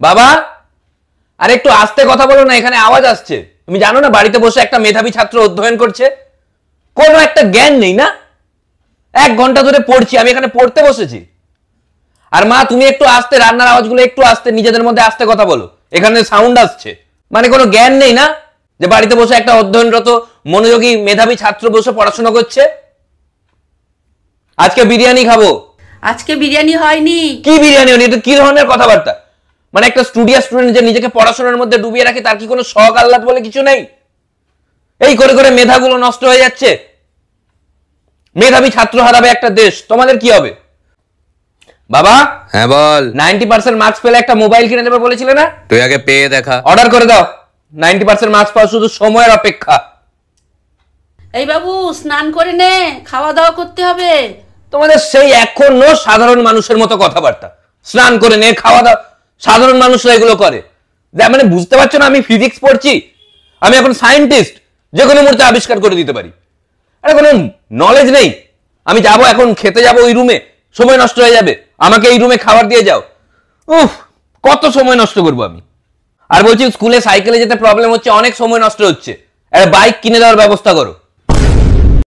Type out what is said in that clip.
বাবা, আরে একটু আস্তে কথা বলো না, এখানে আওয়াজ আসছে। তুমি জানো না বাড়িতে বসে একটা মেধাবী ছাত্র অধ্যয়ন করছে, কোনো একটা জ্ঞান নেই না। 1 ঘন্টা ধরে পড়ছি, আমি এখানে পড়তে বসেছি। আর মা তুমি একটু আস্তে, রান্নার আওয়াজগুলো একটু আস্তে, নিজেদের মধ্যে আস্তে কথা বলো, এখানে সাউন্ড আসছে। মানে কোনো জ্ঞান নেই না যে বাড়িতে বসে একটা অধ্যয়নরত মনোযোগী মেধাবী ছাত্র বসে পড়াশোনা করছে। আজকে বিরিয়ানি খাবো। আজকে বিরিয়ানি হয়নি। কি বিরিয়ানি হয়নি? এটা কি ধরনের কথাবার্তা? মানে একটা স্টুডেন্ট যে নিজেকে পড়াশোনার মধ্যে ডুবিয়ে রাখে, তার কি কোনো শখ আহ্লাদ বলে কিছু নেই? এই করে করে মেধাগুলো নষ্ট হয়ে যাচ্ছে। মেধাবী ছাত্র হারাবে একটা দেশ, তোমাদের কি হবে? বাবা, হ্যাঁ বল। 90% মার্কস পেলে একটা মোবাইল কিনে দেবে বলেছিলে না? তুই আগে পেয়ে দেখা। অর্ডার করে দাও। 90% মার্কস পাওয়া শুধু সময়ের অপেক্ষা। এই বাবু, স্নান করে নে, খাওয়া দাওয়া করতে হবে। তোমাদের সেই এখনো সাধারণ মানুষের মতো কথাবার্তা। স্নান করে নে, খাওয়া দাওয়া, সাধারণ মানুষরা এগুলো করে। মানে বুঝতে পারছো না আমি ফিজিক্স পড়ছি? আমি এখন সায়েন্টিস্ট, যে কোনো মুহূর্তে আবিষ্কার করে দিতে পারি। আরে কোনো নলেজ নেই। আমি যাব এখন খেতে যাব ওই রুমে, সময় নষ্ট হয়ে যাবে। আমাকে এই রুমে খাবার দিয়ে যাও। উফ, কত সময় নষ্ট করবো আমি। আর বলছি স্কুলে সাইকেলে যেতে প্রবলেম হচ্ছে, অনেক সময় নষ্ট হচ্ছে। একটা বাইক কিনে দেওয়ার ব্যবস্থা করো।